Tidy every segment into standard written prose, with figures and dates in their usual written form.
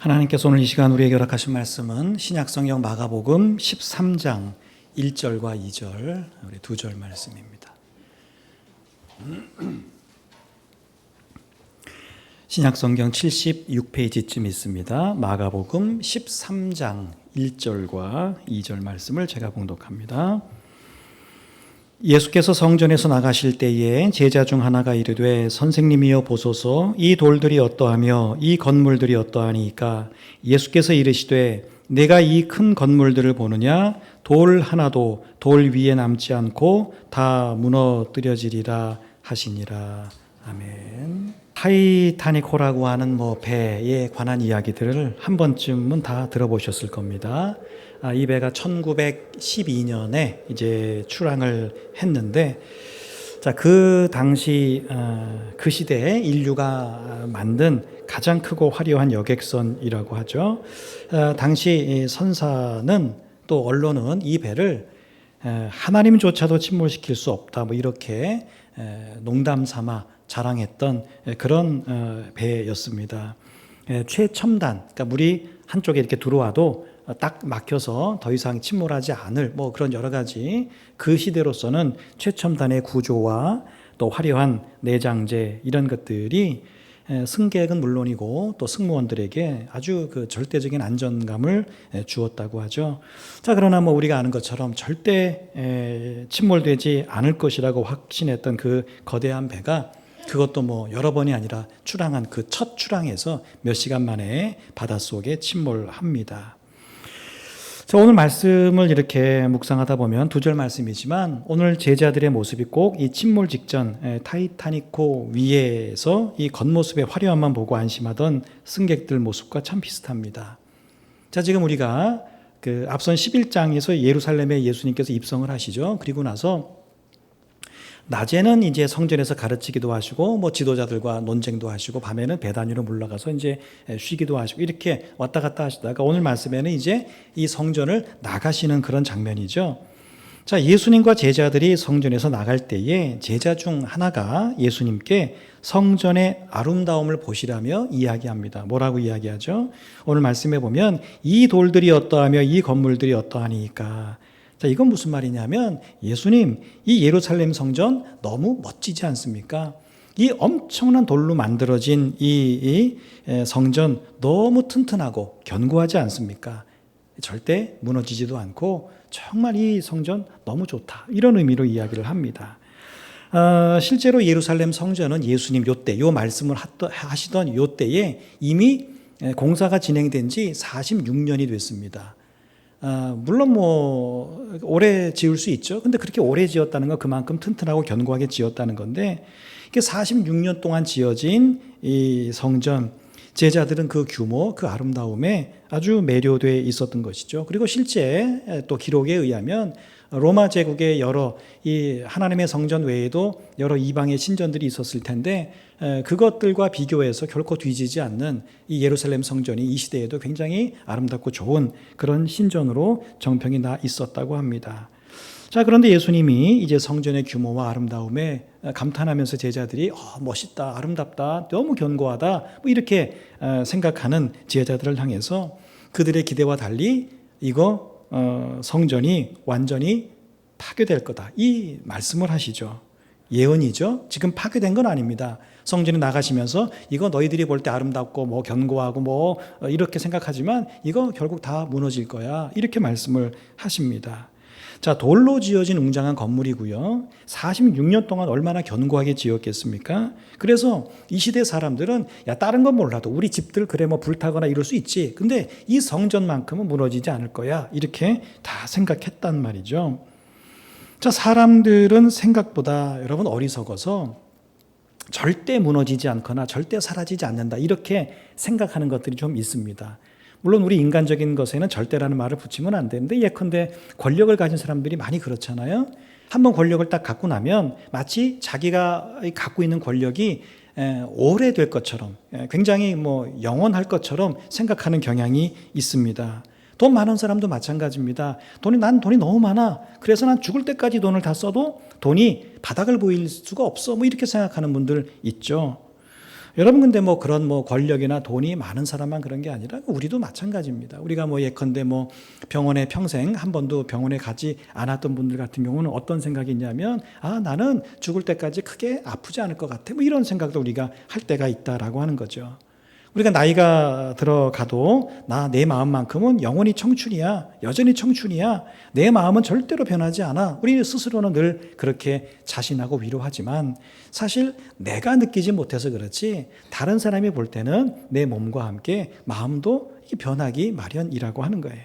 하나님께서 오늘 이 시간 우리에게 허락하신 말씀은 신약성경 마가복음 13장 1절과 2절, 우리 두 절 말씀입니다. 신약성경 76페이지쯤 있습니다. 마가복음 13장 1절과 2절 말씀을 제가 봉독합니다. 예수께서 성전에서 나가실 때에 제자 중 하나가 이르되 선생님이여 보소서 이 돌들이 어떠하며 이 건물들이 어떠하니까 예수께서 이르시되 내가 이 큰 건물들을 보느냐 돌 하나도 돌 위에 남지 않고 다 무너뜨려지리라 하시니라. 아멘. 타이타닉호라고 하는 배에 관한 이야기들을 한 번쯤은 다 들어보셨을 겁니다. 이 배가 1912년에 이제 출항을 했는데, 그 당시 그 시대에 인류가 만든 가장 크고 화려한 여객선이라고 하죠. 당시 선사는 또 언론은 이 배를 하나님조차도 침몰시킬 수 없다, 이렇게 농담 삼아 자랑했던 그런 배였습니다. 최첨단, 그러니까 물이 한쪽에 이렇게 들어와도 딱 막혀서 더 이상 침몰하지 않을 그런 여러 가지 그 시대로서는 최첨단의 구조와 또 화려한 내장재 이런 것들이 승객은 물론이고 또 승무원들에게 아주 그 절대적인 안전감을 주었다고 하죠. 그러나 우리가 아는 것처럼 절대 침몰되지 않을 것이라고 확신했던 그 거대한 배가 그것도 여러 번이 아니라 출항한 그 첫 출항에서 몇 시간 만에 바닷속에 침몰합니다. 오늘 말씀을 이렇게 묵상하다 보면 두 절 말씀이지만 오늘 제자들의 모습이 꼭 이 침몰 직전 타이타닉호 위에서 이 겉모습의 화려함만 보고 안심하던 승객들 모습과 참 비슷합니다. 지금 우리가 그 앞선 11장에서 예루살렘에 예수님께서 입성을 하시죠. 그리고 나서 낮에는 이제 성전에서 가르치기도 하시고 지도자들과 논쟁도 하시고 밤에는 배단위로 물러가서 이제 쉬기도 하시고 이렇게 왔다 갔다 하시다가 오늘 말씀에는 이제 이 성전을 나가시는 그런 장면이죠. 예수님과 제자들이 성전에서 나갈 때에 제자 중 하나가 예수님께 성전의 아름다움을 보시라며 이야기합니다. 뭐라고 이야기하죠? 오늘 말씀에 보면 이 돌들이 어떠하며 이 건물들이 어떠하니까. 이건 무슨 말이냐면 예수님, 이 예루살렘 성전 너무 멋지지 않습니까? 이 엄청난 돌로 만들어진 이 성전 너무 튼튼하고 견고하지 않습니까? 절대 무너지지도 않고 정말 이 성전 너무 좋다, 이런 의미로 이야기를 합니다. 실제로 예루살렘 성전은 예수님 요 말씀을 하시던 요 때에 이미 공사가 진행된 지 46년이 됐습니다. 물론 오래 지을 수 있죠. 근데 그렇게 오래 지었다는 건 그만큼 튼튼하고 견고하게 지었다는 건데, 이게 46년 동안 지어진 이 성전, 제자들은 그 규모, 그 아름다움에 아주 매료되어 있었던 것이죠. 그리고 실제 또 기록에 의하면 로마 제국의 여러 이 하나님의 성전 외에도 여러 이방의 신전들이 있었을 텐데 그것들과 비교해서 결코 뒤지지 않는 이 예루살렘 성전이 이 시대에도 굉장히 아름답고 좋은 그런 신전으로 정평이 나 있었다고 합니다. 그런데 예수님이 이제 성전의 규모와 아름다움에 감탄하면서 제자들이 멋있다, 아름답다, 너무 견고하다 이렇게 생각하는 제자들을 향해서 그들의 기대와 달리 이거 성전이 완전히 파괴될 거다, 이 말씀을 하시죠. 예언이죠. 지금 파괴된 건 아닙니다. 성전에 나가시면서 이거 너희들이 볼 때 아름답고 견고하고 이렇게 생각하지만 이거 결국 다 무너질 거야, 이렇게 말씀을 하십니다. 돌로 지어진 웅장한 건물이고요. 46년 동안 얼마나 견고하게 지었겠습니까? 그래서 이 시대 사람들은 다른 건 몰라도 우리 집들 그래 불타거나 이럴 수 있지, 근데 이 성전만큼은 무너지지 않을 거야, 이렇게 다 생각했단 말이죠. 사람들은 생각보다 여러분 어리석어서 절대 무너지지 않거나 절대 사라지지 않는다, 이렇게 생각하는 것들이 좀 있습니다. 물론 우리 인간적인 것에는 절대라는 말을 붙이면 안 되는데, 예컨대 권력을 가진 사람들이 많이 그렇잖아요. 한번 권력을 딱 갖고 나면 마치 자기가 갖고 있는 권력이 오래될 것처럼, 굉장히 영원할 것처럼 생각하는 경향이 있습니다. 돈 많은 사람도 마찬가지입니다. 난 돈이 너무 많아, 그래서 난 죽을 때까지 돈을 다 써도 돈이 바닥을 보일 수가 없어, 이렇게 생각하는 분들 있죠. 여러분 근데 뭐 그런 뭐 권력이나 돈이 많은 사람만 그런 게 아니라 우리도 마찬가지입니다. 우리가 뭐 예컨대 뭐 병원에 평생 한 번도 병원에 가지 않았던 분들 같은 경우는 어떤 생각이 있냐면 나는 죽을 때까지 크게 아프지 않을 것 같아. 뭐 이런 생각도 우리가 할 때가 있다라고 하는 거죠. 우리가 나이가 들어가도 내 마음만큼은 영원히 청춘이야. 여전히 청춘이야. 내 마음은 절대로 변하지 않아. 우리 스스로는 늘 그렇게 자신하고 위로하지만 사실 내가 느끼지 못해서 그렇지 다른 사람이 볼 때는 내 몸과 함께 마음도 변하기 마련이라고 하는 거예요.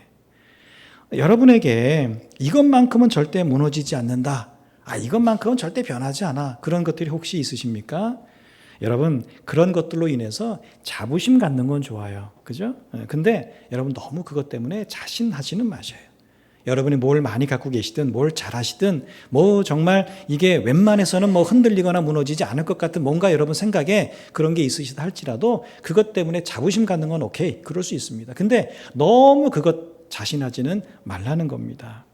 여러분에게 이것만큼은 절대 무너지지 않는다. 이것만큼은 절대 변하지 않아. 그런 것들이 혹시 있으십니까? 여러분 그런 것들로 인해서 자부심 갖는 건 좋아요. 그죠? 근데 여러분 너무 그것 때문에 자신하지는 마셔요. 여러분이 뭘 많이 갖고 계시든 뭘 잘하시든 뭐 정말 이게 웬만해서는 뭐 흔들리거나 무너지지 않을 것 같은 뭔가 여러분 생각에 그런 게 있으시다 할지라도 그것 때문에 자부심 갖는 건 오케이. 그럴 수 있습니다. 근데 너무 그것 자신하지는 말라는 겁니다.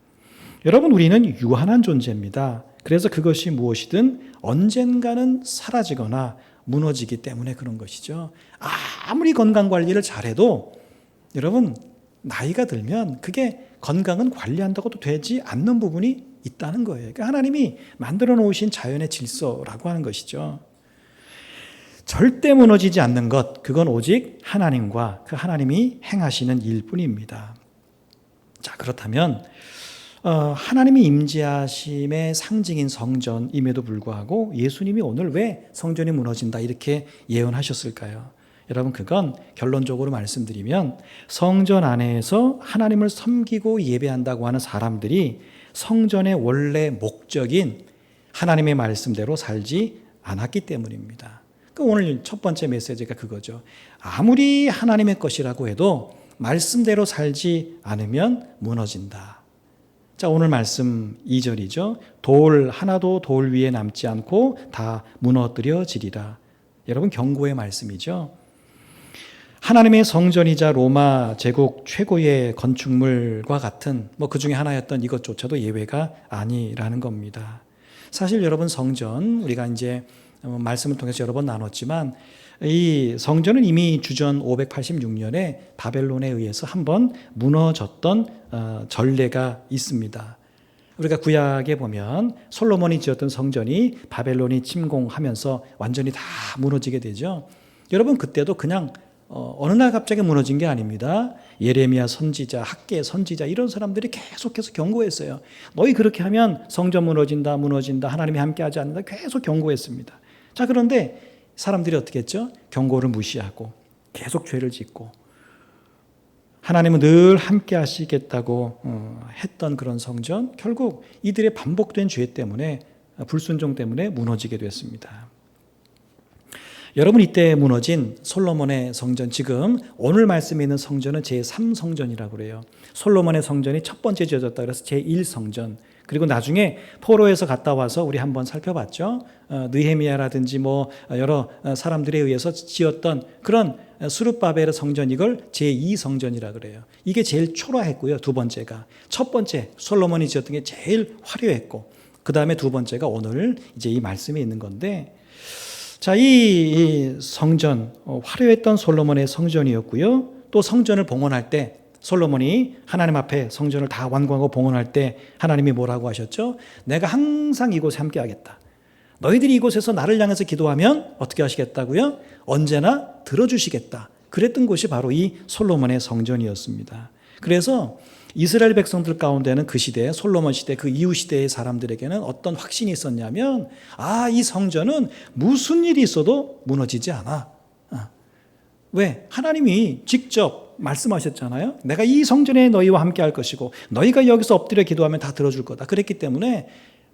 여러분 우리는 유한한 존재입니다. 그래서 그것이 무엇이든 언젠가는 사라지거나 무너지기 때문에 그런 것이죠. 아무리 건강관리를 잘해도 여러분 나이가 들면 그게 건강은 관리한다고도 되지 않는 부분이 있다는 거예요. 그러니까 하나님이 만들어 놓으신 자연의 질서라고 하는 것이죠. 절대 무너지지 않는 것, 그건 오직 하나님과 그 하나님이 행하시는 일뿐입니다. 자, 그렇다면 하나님이 임재하심의 상징인 성전임에도 불구하고 예수님이 오늘 왜 성전이 무너진다 이렇게 예언하셨을까요? 여러분 그건 결론적으로 말씀드리면 성전 안에서 하나님을 섬기고 예배한다고 하는 사람들이 성전의 원래 목적인 하나님의 말씀대로 살지 않았기 때문입니다. 오늘 첫 번째 메시지가 그거죠. 아무리 하나님의 것이라고 해도 말씀대로 살지 않으면 무너진다. 자, 오늘 말씀 2절이죠. 돌 하나도 돌 위에 남지 않고 다 무너뜨려지리라. 여러분 경고의 말씀이죠. 하나님의 성전이자 로마 제국 최고의 건축물과 같은 그 중에 하나였던 이것조차도 예외가 아니라는 겁니다. 사실 여러분 성전 우리가 이제 말씀을 통해서 여러 번 나눴지만 이 성전은 이미 주전 586년에 바벨론에 의해서 한번 무너졌던 전례가 있습니다. 우리가 구약에 보면 솔로몬이 지었던 성전이 바벨론이 침공하면서 완전히 다 무너지게 되죠. 여러분 그때도 그냥 어느 날 갑자기 무너진 게 아닙니다. 예레미야 선지자, 학계 선지자 이런 사람들이 계속해서 경고했어요. 너희 그렇게 하면 성전 무너진다, 하나님이 함께하지 않는다 계속 경고했습니다. 자, 그런데 사람들이 어떻게 했죠? 경고를 무시하고 계속 죄를 짓고 하나님은 늘 함께 하시겠다고 했던 그런 성전 결국 이들의 반복된 죄 때문에 불순종 때문에 무너지게 됐습니다. 여러분 이때 무너진 솔로몬의 성전 지금 오늘 말씀에 있는 성전은 제3성전이라고 그래요. 솔로몬의 성전이 첫 번째 지어졌다 그래서 제1성전 그리고 나중에 포로에서 갔다 와서 우리 한번 살펴봤죠. 느헤미야라든지 여러 사람들에 의해서 지었던 그런 수룹바벨의 성전 이걸 제2성전이라 그래요. 이게 제일 초라했고요. 두 번째가 첫 번째 솔로몬이 지었던 게 제일 화려했고 그 다음에 두 번째가 오늘 이제 이 말씀에 있는 건데 자, 이 성전 화려했던 솔로몬의 성전이었고요. 또 성전을 봉헌할 때 솔로몬이 하나님 앞에 성전을 다 완공하고 봉헌할 때 하나님이 뭐라고 하셨죠? 내가 항상 이곳에 함께 하겠다. 너희들이 이곳에서 나를 향해서 기도하면 어떻게 하시겠다고요? 언제나 들어주시겠다. 그랬던 곳이 바로 이 솔로몬의 성전이었습니다. 그래서 이스라엘 백성들 가운데는 그 시대, 솔로몬 시대, 그 이후 시대의 사람들에게는 어떤 확신이 있었냐면 이 성전은 무슨 일이 있어도 무너지지 않아. 왜? 하나님이 직접 말씀하셨잖아요. 내가 이 성전에 너희와 함께 할 것이고 너희가 여기서 엎드려 기도하면 다 들어줄 거다. 그랬기 때문에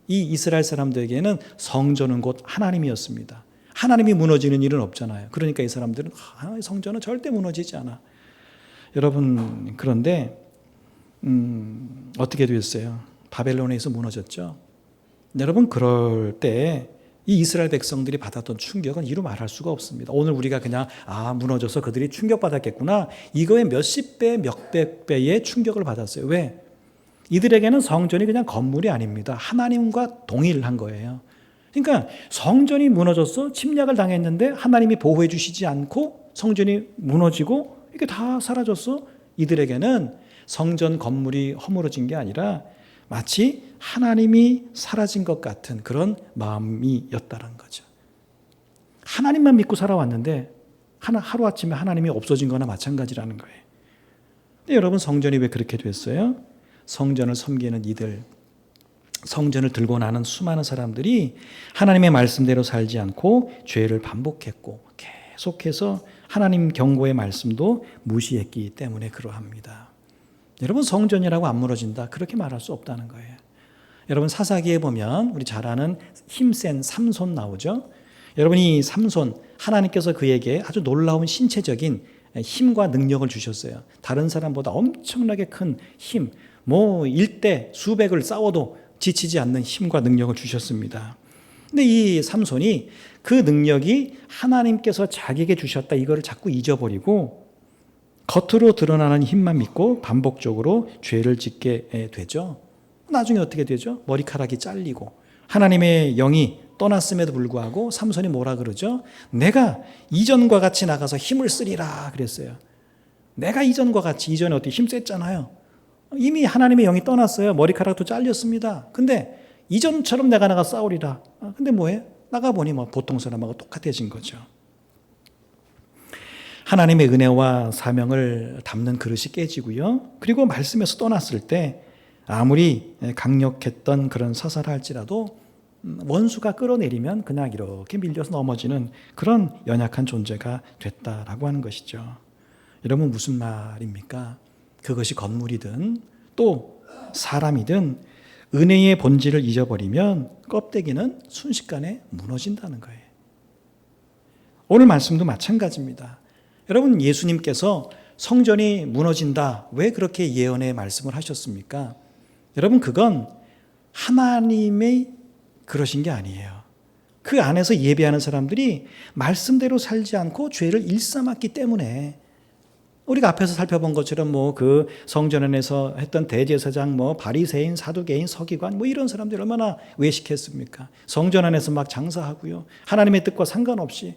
이 이스라엘 사람들에게는 성전은 곧 하나님이었습니다. 하나님이 무너지는 일은 없잖아요. 그러니까 이 사람들은 성전은 절대 무너지지 않아. 여러분 그런데 어떻게 됐어요? 바벨론에서 무너졌죠. 여러분 그럴 때 이 이스라엘 백성들이 받았던 충격은 이루 말할 수가 없습니다. 오늘 우리가 그냥 무너져서 그들이 충격받았겠구나. 이거에 몇십 배, 몇백 배의 충격을 받았어요. 왜? 이들에게는 성전이 그냥 건물이 아닙니다. 하나님과 동일한 거예요. 그러니까 성전이 무너졌어. 침략을 당했는데 하나님이 보호해 주시지 않고 성전이 무너지고 이게 다 사라졌어. 이들에게는 성전 건물이 허물어진 게 아니라 마치 하나님이 사라진 것 같은 그런 마음이었다는 거죠. 하나님만 믿고 살아왔는데 하루아침에 하나님이 없어진 거나 마찬가지라는 거예요. 근데 여러분, 성전이 왜 그렇게 됐어요? 성전을 섬기는 이들, 성전을 들고 나는 수많은 사람들이 하나님의 말씀대로 살지 않고 죄를 반복했고 계속해서 하나님 경고의 말씀도 무시했기 때문에 그러합니다. 여러분, 성전이라고 안 무너진다, 그렇게 말할 수 없다는 거예요. 여러분, 사사기에 보면 우리 잘 아는 힘센 삼손 나오죠. 여러분, 이 삼손, 하나님께서 그에게 아주 놀라운 신체적인 힘과 능력을 주셨어요. 다른 사람보다 엄청나게 큰 힘, 일대 수백을 싸워도 지치지 않는 힘과 능력을 주셨습니다. 근데 이 삼손이 그 능력이 하나님께서 자기에게 주셨다, 이거를 자꾸 잊어버리고 겉으로 드러나는 힘만 믿고 반복적으로 죄를 짓게 되죠. 나중에 어떻게 되죠? 머리카락이 잘리고 하나님의 영이 떠났음에도 불구하고 삼손이 뭐라 그러죠? 내가 이전과 같이 나가서 힘을 쓰리라 그랬어요. 내가 이전과 같이, 이전에 어떻게 힘셌잖아요. 이미 하나님의 영이 떠났어요. 머리카락도 잘렸습니다. 근데 이전처럼 내가 나가 싸우리라. 근데 뭐해? 나가보니 보통 사람하고 똑같아진 거죠. 하나님의 은혜와 사명을 담는 그릇이 깨지고요. 그리고 말씀에서 떠났을 때 아무리 강력했던 그런 사사라 할지라도 원수가 끌어내리면 그냥 이렇게 밀려서 넘어지는 그런 연약한 존재가 됐다라고 하는 것이죠. 여러분, 무슨 말입니까? 그것이 건물이든 또 사람이든 은혜의 본질을 잊어버리면 껍데기는 순식간에 무너진다는 거예요. 오늘 말씀도 마찬가지입니다. 여러분, 예수님께서 성전이 무너진다, 왜 그렇게 예언의 말씀을 하셨습니까? 여러분, 그건 하나님의 그러신 게 아니에요. 그 안에서 예배하는 사람들이 말씀대로 살지 않고 죄를 일삼았기 때문에, 우리가 앞에서 살펴본 것처럼 그 성전 안에서 했던 대제사장, 바리새인, 사두개인, 서기관, 이런 사람들이 얼마나 외식했습니까? 성전 안에서 막 장사하고요. 하나님의 뜻과 상관없이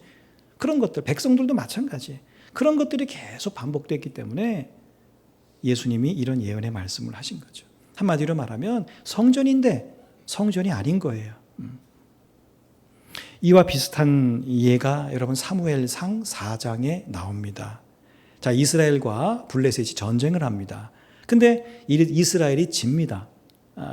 그런 것들, 백성들도 마찬가지. 그런 것들이 계속 반복됐기 때문에 예수님이 이런 예언의 말씀을 하신 거죠. 한마디로 말하면 성전인데 성전이 아닌 거예요. 이와 비슷한 예가 여러분 사무엘상 4장에 나옵니다. 자, 이스라엘과 블레셋이 전쟁을 합니다. 근데 이스라엘이 집니다.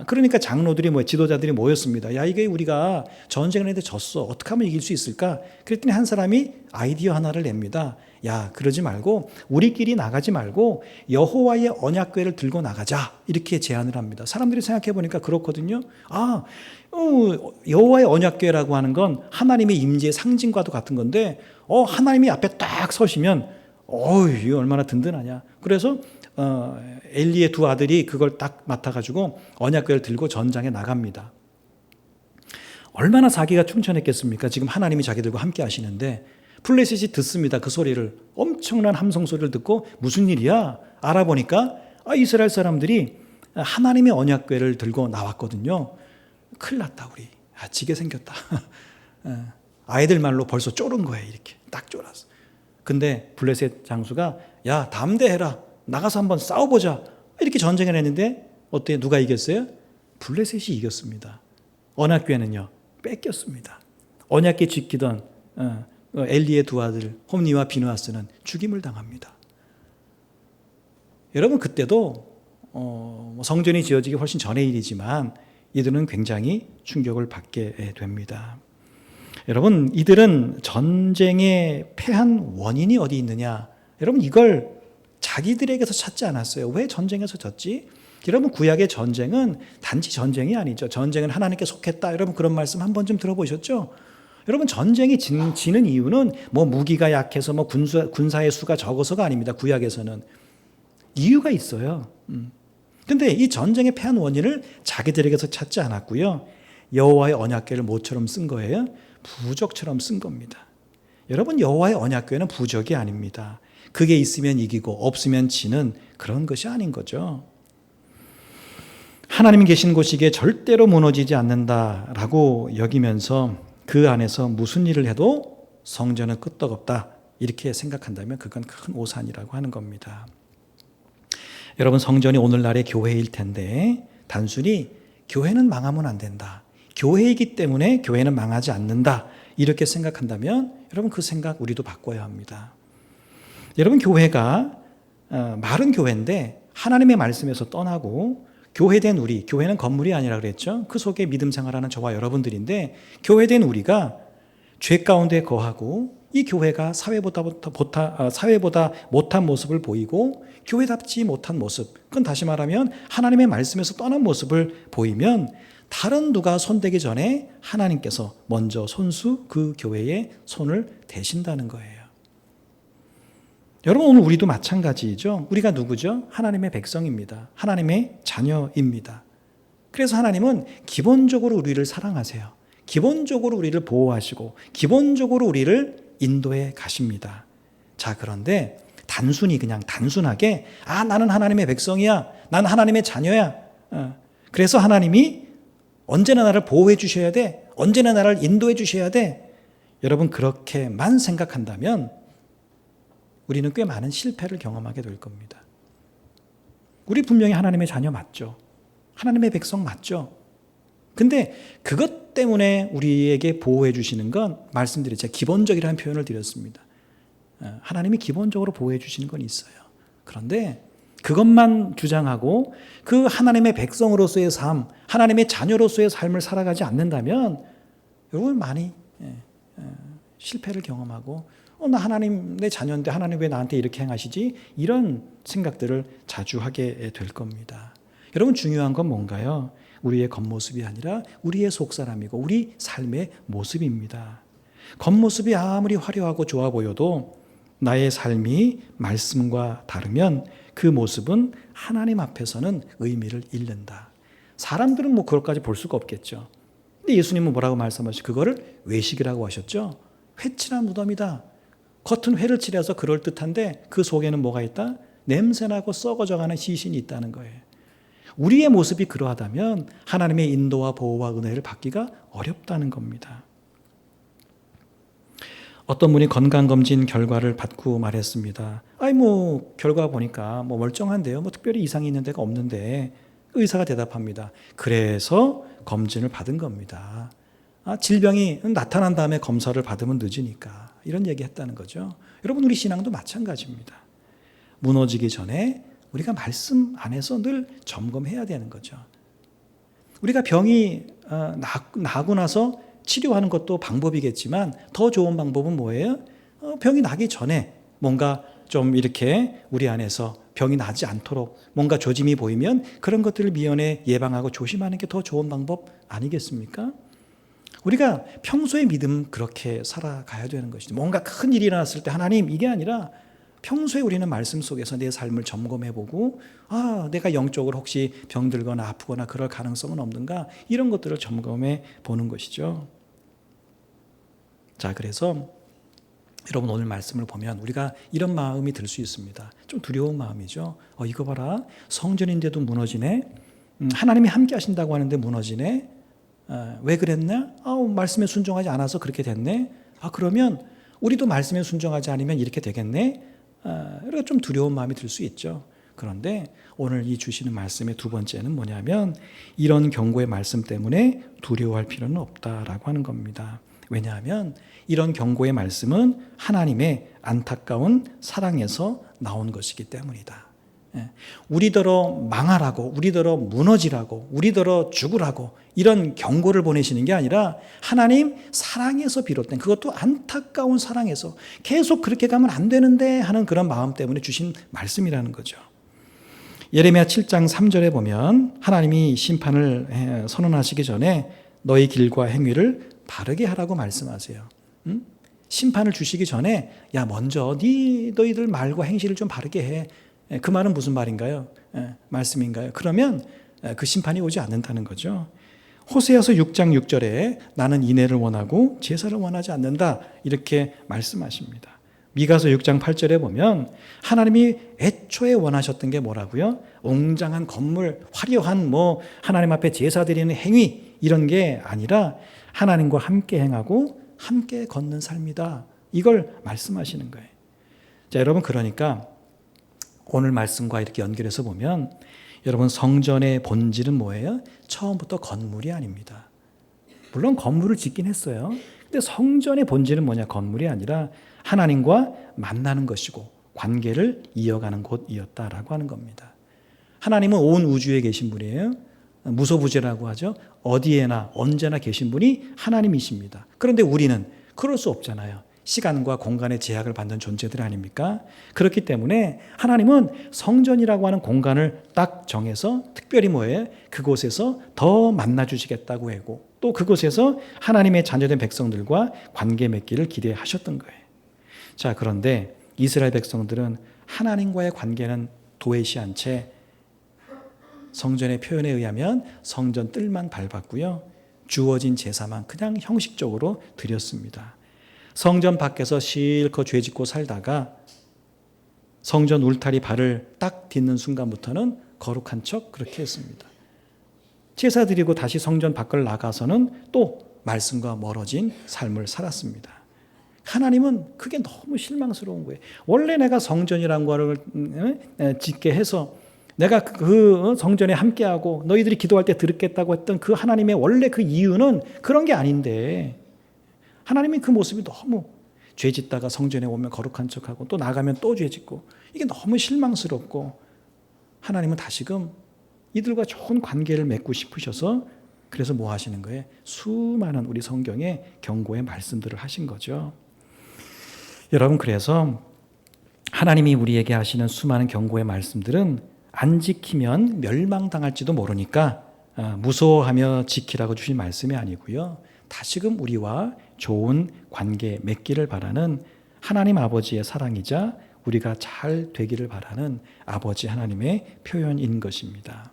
그러니까 장로들이 지도자들이 모였습니다. 야, 이게 우리가 전쟁을 했는데 졌어. 어떻게 하면 이길 수 있을까? 그랬더니 한 사람이 아이디어 하나를 냅니다. 야, 그러지 말고 우리끼리 나가지 말고 여호와의 언약궤를 들고 나가자, 이렇게 제안을 합니다. 사람들이 생각해 보니까 그렇거든요. 여호와의 언약궤라고 하는 건 하나님의 임재의 상징과도 같은 건데 하나님이 앞에 딱 서시면 이거 얼마나 든든하냐. 그래서 엘리의 두 아들이 그걸 딱 맡아가지고 언약궤를 들고 전장에 나갑니다. 얼마나 자기가 충천했겠습니까? 지금 하나님이 자기들과 함께 하시는데 블레셋이 듣습니다. 그 소리를, 엄청난 함성 소리를 듣고 무슨 일이야? 알아보니까 이스라엘 사람들이 하나님의 언약궤를 들고 나왔거든요. 큰일 났다, 우리. 지게 생겼다. 아이들 말로 벌써 쫄은 거예요. 이렇게 딱 쫄았어. 근데 블레셋 장수가 야, 담대해라. 나가서 한번 싸워보자. 이렇게 전쟁을 했는데 어때요? 누가 이겼어요? 블레셋이 이겼습니다. 언약궤는요, 뺏겼습니다. 언약궤 지키던 엘리의 두 아들 홈니와 비느하스는 죽임을 당합니다. 여러분, 그때도 성전이 지어지기 훨씬 전의 일이지만 이들은 굉장히 충격을 받게 됩니다. 여러분, 이들은 전쟁에 패한 원인이 어디 있느냐? 여러분, 이걸 자기들에게서 찾지 않았어요. 왜 전쟁에서 졌지? 여러분, 구약의 전쟁은 단지 전쟁이 아니죠. 전쟁은 하나님께 속했다. 여러분, 그런 말씀 한 번쯤 들어보셨죠? 여러분, 전쟁이 지는 이유는 무기가 약해서 군사의 수가 적어서가 아닙니다. 구약에서는 이유가 있어요. 근데 이 전쟁에 패한 원인을 자기들에게서 찾지 않았고요. 여호와의 언약궤를 모처럼 쓴 거예요. 부적처럼 쓴 겁니다. 여러분, 여호와의 언약궤는 부적이 아닙니다. 그게 있으면 이기고 없으면 지는 그런 것이 아닌 거죠. 하나님이 계신 곳이기에 절대로 무너지지 않는다라고 여기면서 그 안에서 무슨 일을 해도 성전은 끄떡없다 이렇게 생각한다면 그건 큰 오산이라고 하는 겁니다. 여러분, 성전이 오늘날의 교회일 텐데 단순히 교회는 망하면 안 된다, 교회이기 때문에 교회는 망하지 않는다 이렇게 생각한다면 여러분 그 생각 우리도 바꿔야 합니다. 여러분, 교회가 마른 교회인데 하나님의 말씀에서 떠나고 교회된 우리, 교회는 건물이 아니라 그랬죠. 그 속에 믿음 생활하는 저와 여러분들인데 교회된 우리가 죄 가운데 거하고 이 교회가 사회보다 못한 모습을 보이고 교회답지 못한 모습, 그건 다시 말하면 하나님의 말씀에서 떠난 모습을 보이면 다른 누가 손대기 전에 하나님께서 먼저 손수 그 교회에 손을 대신다는 거예요. 여러분, 오늘 우리도 마찬가지죠. 우리가 누구죠? 하나님의 백성입니다. 하나님의 자녀입니다. 그래서 하나님은 기본적으로 우리를 사랑하세요. 기본적으로 우리를 보호하시고 기본적으로 우리를 인도해 가십니다. 자, 그런데 그냥 단순하게 나는 하나님의 백성이야, 나는 하나님의 자녀야, 그래서 하나님이 언제나 나를 보호해 주셔야 돼, 언제나 나를 인도해 주셔야 돼, 여러분 그렇게만 생각한다면 우리는 꽤 많은 실패를 경험하게 될 겁니다. 우리 분명히 하나님의 자녀 맞죠? 하나님의 백성 맞죠? 근데 그것 때문에 우리에게 보호해 주시는 건 말씀드렸죠. 제가 기본적이라는 표현을 드렸습니다. 하나님이 기본적으로 보호해 주시는 건 있어요. 그런데 그것만 주장하고 그 하나님의 백성으로서의 삶, 하나님의 자녀로서의 삶을 살아가지 않는다면 여러분 많이 실패를 경험하고 나 하나님 내 자녀인데 하나님 왜 나한테 이렇게 행하시지? 이런 생각들을 자주 하게 될 겁니다. 여러분, 중요한 건 뭔가요? 우리의 겉모습이 아니라 우리의 속사람이고 우리 삶의 모습입니다. 겉모습이 아무리 화려하고 좋아 보여도 나의 삶이 말씀과 다르면 그 모습은 하나님 앞에서는 의미를 잃는다. 사람들은 그것까지 볼 수가 없겠죠. 근데 예수님은 뭐라고 말씀하시죠? 그거를 외식이라고 하셨죠. 회칠한 무덤이다. 겉은 회를 칠해서 그럴듯한데 그 속에는 뭐가 있다? 냄새나고 썩어져가는 시신이 있다는 거예요. 우리의 모습이 그러하다면 하나님의 인도와 보호와 은혜를 받기가 어렵다는 겁니다. 어떤 분이 건강검진 결과를 받고 말했습니다. 결과 보니까 멀쩡한데요. 특별히 이상이 있는 데가 없는데, 의사가 대답합니다. 그래서 검진을 받은 겁니다. 질병이 나타난 다음에 검사를 받으면 늦으니까. 이런 얘기 했다는 거죠. 여러분, 우리 신앙도 마찬가지입니다. 무너지기 전에 우리가 말씀 안에서 늘 점검해야 되는 거죠. 우리가 병이 나고 나서 치료하는 것도 방법이겠지만 더 좋은 방법은 뭐예요? 병이 나기 전에 뭔가 좀 이렇게 우리 안에서 병이 나지 않도록 뭔가 조짐이 보이면 그런 것들을 미연에 예방하고 조심하는 게 더 좋은 방법 아니겠습니까? 우리가 평소에 믿음 그렇게 살아가야 되는 것이죠. 뭔가 큰 일이 일어났을 때 하나님 이게 아니라 평소에 우리는 말씀 속에서 내 삶을 점검해보고 내가 영적으로 혹시 병들거나 아프거나 그럴 가능성은 없는가, 이런 것들을 점검해 보는 것이죠. 자, 그래서 여러분, 오늘 말씀을 보면 우리가 이런 마음이 들 수 있습니다. 좀 두려운 마음이죠. 이거 봐라, 성전인데도 무너지네. 하나님이 함께 하신다고 하는데 무너지네. 왜 그랬나? 말씀에 순종하지 않아서 그렇게 됐네. 그러면 우리도 말씀에 순종하지 않으면 이렇게 되겠네. 이렇게 좀 두려운 마음이 들 수 있죠. 그런데 오늘 이 주시는 말씀의 두 번째는 뭐냐면 이런 경고의 말씀 때문에 두려워할 필요는 없다라고 하는 겁니다. 왜냐하면 이런 경고의 말씀은 하나님의 안타까운 사랑에서 나온 것이기 때문이다. 우리더러 망하라고, 우리더러 무너지라고, 우리더러 죽으라고 이런 경고를 보내시는 게 아니라 하나님 사랑에서 비롯된, 그것도 안타까운 사랑에서 계속 그렇게 가면 안 되는데 하는 그런 마음 때문에 주신 말씀이라는 거죠. 예레미야 7장 3절에 보면 하나님이 심판을 선언하시기 전에 너희 길과 행위를 바르게 하라고 말씀하세요. 심판을 주시기 전에 먼저 너희들 말과 행실을 좀 바르게 해. 그 말은 무슨 말인가요? 말씀인가요? 그러면 그 심판이 오지 않는다는 거죠. 호세아서 6장 6절에 나는 인애를 원하고 제사를 원하지 않는다, 이렇게 말씀하십니다. 미가서 6장 8절에 보면 하나님이 애초에 원하셨던 게 뭐라고요? 웅장한 건물, 화려한 하나님 앞에 제사 드리는 행위 이런 게 아니라 하나님과 함께 행하고 함께 걷는 삶이다. 이걸 말씀하시는 거예요. 자, 여러분 그러니까 오늘 말씀과 이렇게 연결해서 보면 여러분 성전의 본질은 뭐예요? 처음부터 건물이 아닙니다. 물론 건물을 짓긴 했어요. 근데 성전의 본질은 뭐냐? 건물이 아니라 하나님과 만나는 것이고 관계를 이어가는 곳이었다라고 하는 겁니다. 하나님은 온 우주에 계신 분이에요. 무소부재라고 하죠. 어디에나 언제나 계신 분이 하나님이십니다. 그런데 우리는 그럴 수 없잖아요. 시간과 공간의 제약을 받는 존재들 아닙니까? 그렇기 때문에 하나님은 성전이라고 하는 공간을 딱 정해서 특별히 뭐예요? 그곳에서 더 만나주시겠다고 하고 또 그곳에서 하나님의 자녀된 백성들과 관계 맺기를 기대하셨던 거예요. 자, 그런데 이스라엘 백성들은 하나님과의 관계는 도외시한 채 성전의 표현에 의하면 성전 뜰만 밟았고요. 주어진 제사만 그냥 형식적으로 드렸습니다. 성전 밖에서 실컷 죄짓고 살다가 성전 울타리 발을 딱 딛는 순간부터는 거룩한 척 그렇게 했습니다. 제사 드리고 다시 성전 밖을 나가서는 또 말씀과 멀어진 삶을 살았습니다. 하나님은 그게 너무 실망스러운 거예요. 원래 내가 성전이라는 거를 짓게 해서 내가 그 성전에 함께하고 너희들이 기도할 때 들었겠다고 했던 그 하나님의 원래 그 이유는 그런 게 아닌데 하나님이 그 모습이 너무 죄짓다가 성전에 오면 거룩한 척하고 또 나가면 또 죄짓고 이게 너무 실망스럽고 하나님은 다시금 이들과 좋은 관계를 맺고 싶으셔서 그래서 뭐 하시는 거예요? 수많은 우리 성경의 경고의 말씀들을 하신 거죠. 여러분 그래서 하나님이 우리에게 하시는 수많은 경고의 말씀들은 안 지키면 멸망당할지도 모르니까 무서워하며 지키라고 주신 말씀이 아니고요. 다시금 우리와 좋은 관계 맺기를 바라는 하나님 아버지의 사랑이자 우리가 잘 되기를 바라는 아버지 하나님의 표현인 것입니다.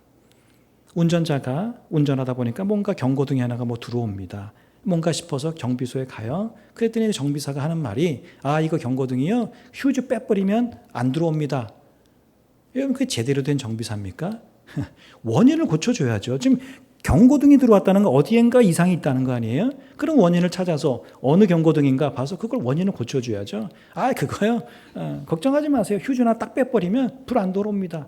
운전자가 운전하다 보니까 뭔가 경고등이 하나가 들어옵니다. 뭔가 싶어서 경비소에 가요. 그랬더니 정비사가 하는 말이 이거 경고등이요. 휴즈 빼버리면 안 들어옵니다. 여러분 그게 제대로 된 정비사입니까? 원인을 고쳐줘야죠. 지금 경고등이 들어왔다는 건 어디엔가 이상이 있다는 거 아니에요? 그럼 원인을 찾아서 어느 경고등인가 봐서 그걸 원인을 고쳐줘야죠. 그거요? 걱정하지 마세요. 휴즈나 딱 빼버리면 불 안 들어옵니다.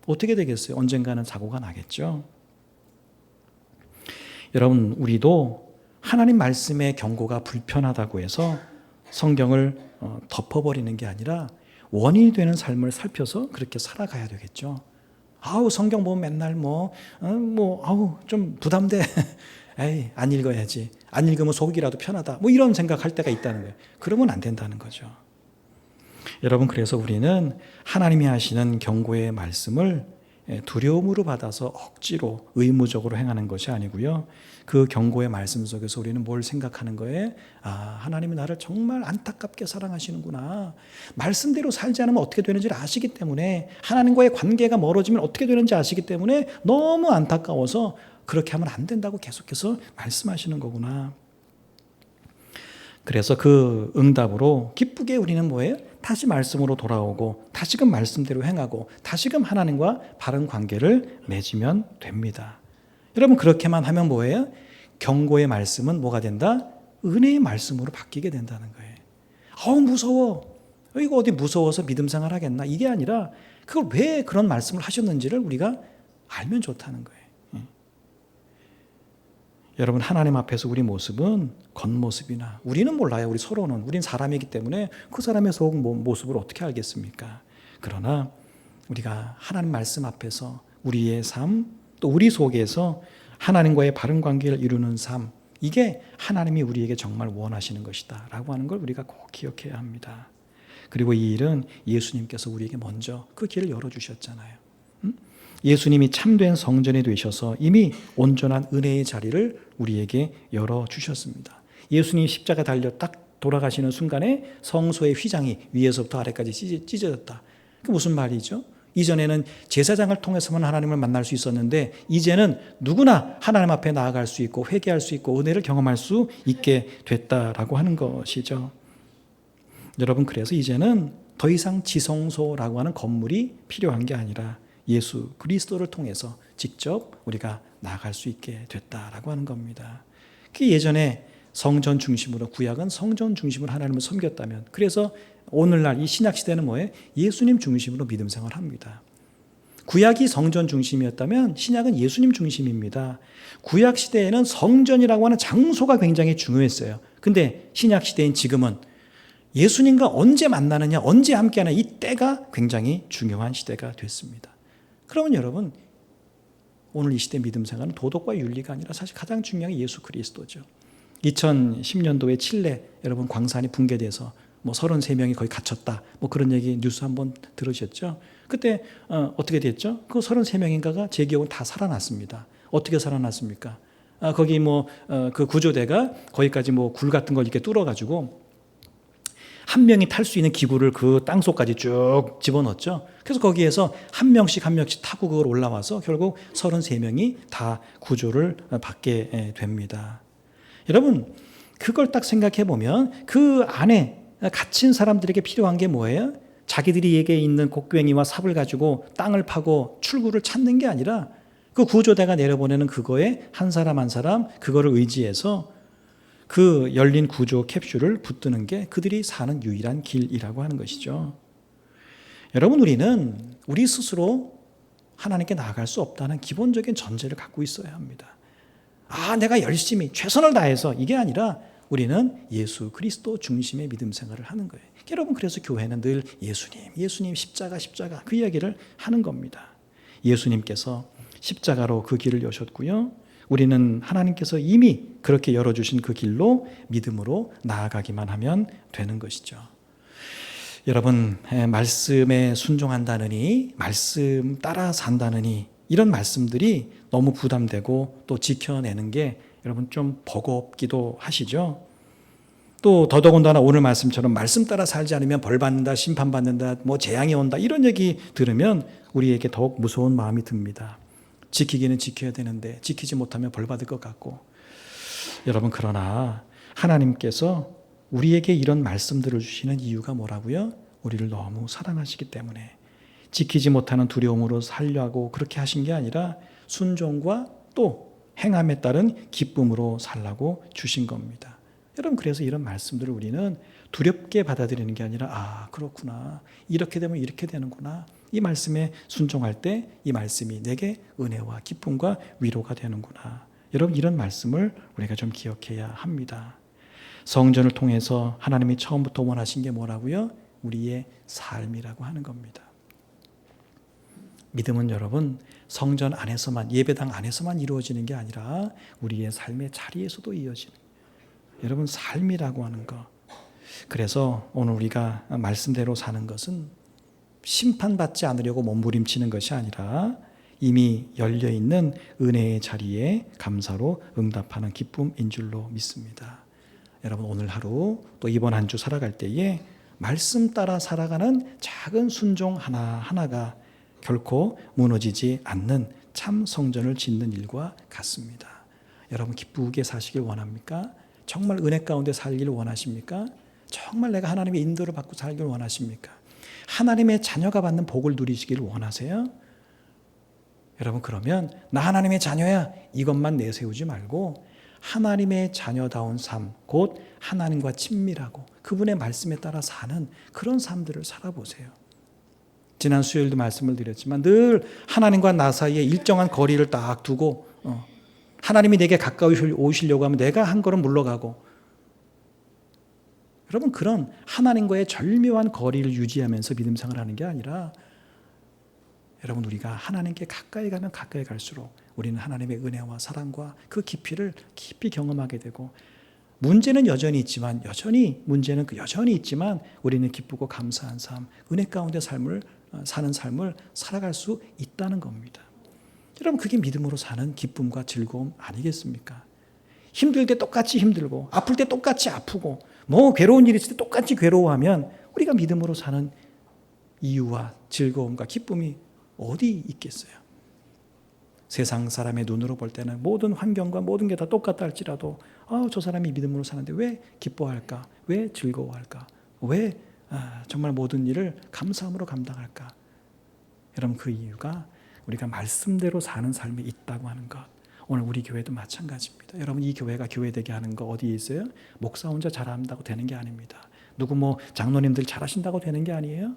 어떻게 되겠어요? 언젠가는 사고가 나겠죠. 여러분 우리도 하나님 말씀의 경고가 불편하다고 해서 성경을 덮어버리는 게 아니라 원인이 되는 삶을 살펴서 그렇게 살아가야 되겠죠. 성경 보면 맨날 좀 부담돼. 에이, 안 읽어야지. 안 읽으면 속이라도 편하다. 이런 생각할 때가 있다는 거예요. 그러면 안 된다는 거죠. 여러분, 그래서 우리는 하나님이 하시는 경고의 말씀을 두려움으로 받아서 억지로 의무적으로 행하는 것이 아니고요. 그 경고의 말씀 속에서 우리는 뭘 생각하는 거예요? 하나님이 나를 정말 안타깝게 사랑하시는구나. 말씀대로 살지 않으면 어떻게 되는지를 아시기 때문에 하나님과의 관계가 멀어지면 어떻게 되는지 아시기 때문에 너무 안타까워서 그렇게 하면 안 된다고 계속해서 말씀하시는 거구나. 그래서 그 응답으로 기쁘게 우리는 뭐예요? 다시 말씀으로 돌아오고 다시금 말씀대로 행하고 다시금 하나님과 바른 관계를 맺으면 됩니다. 여러분 그렇게만 하면 뭐예요? 경고의 말씀은 뭐가 된다? 은혜의 말씀으로 바뀌게 된다는 거예요. 무서워. 이거 어디 무서워서 믿음 생활 하겠나? 이게 아니라 그걸 왜 그런 말씀을 하셨는지를 우리가 알면 좋다는 거예요. 여러분 하나님 앞에서 우리 모습은 겉모습이나 우리는 몰라요. 우리 서로는. 우린 사람이기 때문에 그 사람의 속 모습을 어떻게 알겠습니까? 그러나 우리가 하나님 말씀 앞에서 우리의 삶 또 우리 속에서 하나님과의 바른 관계를 이루는 삶 이게 하나님이 우리에게 정말 원하시는 것이다 라고 하는 걸 우리가 꼭 기억해야 합니다. 그리고 이 일은 예수님께서 우리에게 먼저 그 길을 열어주셨잖아요. 예수님이 참된 성전이 되셔서 이미 온전한 은혜의 자리를 우리에게 열어주셨습니다. 예수님이 십자가 달려 딱 돌아가시는 순간에 성소의 휘장이 위에서부터 아래까지 찢어졌다. 그게 무슨 말이죠? 이전에는 제사장을 통해서만 하나님을 만날 수 있었는데 이제는 누구나 하나님 앞에 나아갈 수 있고 회개할 수 있고 은혜를 경험할 수 있게 됐다라고 하는 것이죠. 여러분, 그래서 이제는 더 이상 지성소라고 하는 건물이 필요한 게 아니라 예수 그리스도를 통해서 직접 우리가 나아갈 수 있게 됐다라고 하는 겁니다. 그 예전에 성전 중심으로, 구약은 성전 중심으로 하나님을 섬겼다면, 그래서 오늘날 이 신약 시대는 뭐예요? 예수님 중심으로 믿음 생활을 합니다. 구약이 성전 중심이었다면 신약은 예수님 중심입니다. 구약 시대에는 성전이라고 하는 장소가 굉장히 중요했어요. 근데 신약 시대인 지금은 예수님과 언제 만나느냐, 언제 함께하느냐, 이 때가 굉장히 중요한 시대가 됐습니다. 그러면 여러분, 오늘 이 시대 믿음 생활은 도덕과 윤리가 아니라 사실 가장 중요한 게 예수 그리스도죠. 2010년도에 칠레 여러분 광산이 붕괴돼서 33명이 거의 갇혔다, 그런 얘기 뉴스 한번 들으셨죠? 그때 어떻게 됐죠? 그 33명인가가 제 기억은 다 살아났습니다. 어떻게 살아났습니까? 거기 그 구조대가 거기까지 굴 같은 걸 이렇게 뚫어가지고 한 명이 탈 수 있는 기구를 그 땅속까지 쭉 집어넣었죠. 그래서 거기에서 한 명씩 타고 그걸 올라와서 결국 33명이 다 구조를 받게 됩니다. 여러분, 그걸 딱 생각해 보면 그 안에 갇힌 사람들에게 필요한 게 뭐예요? 자기들에게 있는 곡괭이와 삽을 가지고 땅을 파고 출구를 찾는 게 아니라 그 구조대가 내려보내는 그거에 한 사람 한 사람 그거를 의지해서 그 열린 구조 캡슐을 붙드는 게 그들이 사는 유일한 길이라고 하는 것이죠. 여러분, 우리는 우리 스스로 하나님께 나아갈 수 없다는 기본적인 전제를 갖고 있어야 합니다. 내가 열심히 최선을 다해서, 이게 아니라 우리는 예수 그리스도 중심의 믿음 생활을 하는 거예요. 여러분, 그래서 교회는 늘 예수님 십자가 그 이야기를 하는 겁니다. 예수님께서 십자가로 그 길을 여셨고요. 우리는 하나님께서 이미 그렇게 열어주신 그 길로 믿음으로 나아가기만 하면 되는 것이죠. 여러분, 말씀에 순종한다느니, 말씀 따라 산다느니, 이런 말씀들이 너무 부담되고 또 지켜내는 게 여러분 좀 버겁기도 하시죠. 또 더더군다나 오늘 말씀처럼 말씀 따라 살지 않으면 벌 받는다, 심판 받는다, 재앙이 온다, 이런 얘기 들으면 우리에게 더욱 무서운 마음이 듭니다. 지키기는 지켜야 되는데 지키지 못하면 벌 받을 것 같고. 여러분, 그러나 하나님께서 우리에게 이런 말씀들을 주시는 이유가 뭐라고요? 우리를 너무 사랑하시기 때문에, 지키지 못하는 두려움으로 살려고 그렇게 하신 게 아니라 순종과 또 행함에 따른 기쁨으로 살라고 주신 겁니다. 여러분, 그래서 이런 말씀들을 우리는 두렵게 받아들이는 게 아니라 그렇구나, 이렇게 되면 이렇게 되는구나, 이 말씀에 순종할 때 이 말씀이 내게 은혜와 기쁨과 위로가 되는구나. 여러분, 이런 말씀을 우리가 좀 기억해야 합니다. 성전을 통해서 하나님이 처음부터 원하신 게 뭐라고요? 우리의 삶이라고 하는 겁니다. 믿음은 여러분, 성전 안에서만, 예배당 안에서만 이루어지는 게 아니라 우리의 삶의 자리에서도 이어지는, 여러분, 삶이라고 하는 것. 그래서 오늘 우리가 말씀대로 사는 것은 심판받지 않으려고 몸부림치는 것이 아니라 이미 열려있는 은혜의 자리에 감사로 응답하는 기쁨인 줄로 믿습니다. 여러분, 오늘 하루 또 이번 한 주 살아갈 때에 말씀 따라 살아가는 작은 순종 하나하나가 결코 무너지지 않는 참 성전을 짓는 일과 같습니다. 여러분, 기쁘게 사시길 원합니까? 정말 은혜 가운데 살기를 원하십니까? 정말 내가 하나님의 인도를 받고 살기를 원하십니까? 하나님의 자녀가 받는 복을 누리시기를 원하세요? 여러분, 그러면 나 하나님의 자녀야, 이것만 내세우지 말고 하나님의 자녀다운 삶, 곧 하나님과 친밀하고 그분의 말씀에 따라 사는 그런 삶들을 살아보세요. 지난 수요일도 말씀을 드렸지만 늘 하나님과 나 사이에 일정한 거리를 딱 두고 하나님이 내게 가까이 오시려고 하면 내가 한 걸음 물러가고, 여러분, 그런 하나님과의 절묘한 거리를 유지하면서 믿음 생활하는 게 아니라, 여러분, 우리가 하나님께 가까이 가면 가까이 갈수록 우리는 하나님의 은혜와 사랑과 그 깊이를 깊이 경험하게 되고, 문제는 여전히 있지만 우리는 기쁘고 감사한 삶, 은혜 가운데 사는 삶을 살아갈 수 있다는 겁니다. 여러분, 그게 믿음으로 사는 기쁨과 즐거움 아니겠습니까? 힘들 때 똑같이 힘들고 아플 때 똑같이 아프고 괴로운 일이 있을 때 똑같이 괴로워하면 우리가 믿음으로 사는 이유와 즐거움과 기쁨이 어디 있겠어요? 세상 사람의 눈으로 볼 때는 모든 환경과 모든 게 다 똑같다 할지라도 저 사람이 믿음으로 사는데 왜 기뻐할까? 왜 즐거워할까? 왜 정말 모든 일을 감사함으로 감당할까? 여러분, 그 이유가 우리가 말씀대로 사는 삶이 있다고 하는 것. 오늘 우리 교회도 마찬가지입니다. 여러분, 이 교회가 교회되게 하는 거 어디에 있어요? 목사 혼자 잘한다고 되는 게 아닙니다. 누구 장로님들 잘하신다고 되는 게 아니에요.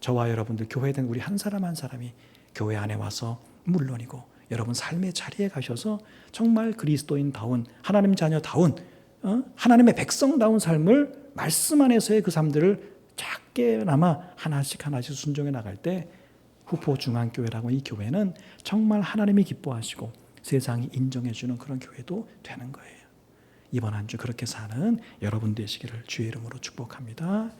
저와 여러분들 교회된 우리 한 사람 한 사람이 교회 안에 와서 물론이고 여러분 삶의 자리에 가셔서 정말 그리스도인다운, 하나님 자녀다운, 하나님의 백성다운 삶을 말씀 안에서의 그 삶들을 작게나마 하나씩 순종해 나갈 때 후포중앙교회라고 이 교회는 정말 하나님이 기뻐하시고 세상이 인정해 주는 그런 교회도 되는 거예요. 이번 한 주 그렇게 사는 여러분 되시기를 주의 이름으로 축복합니다.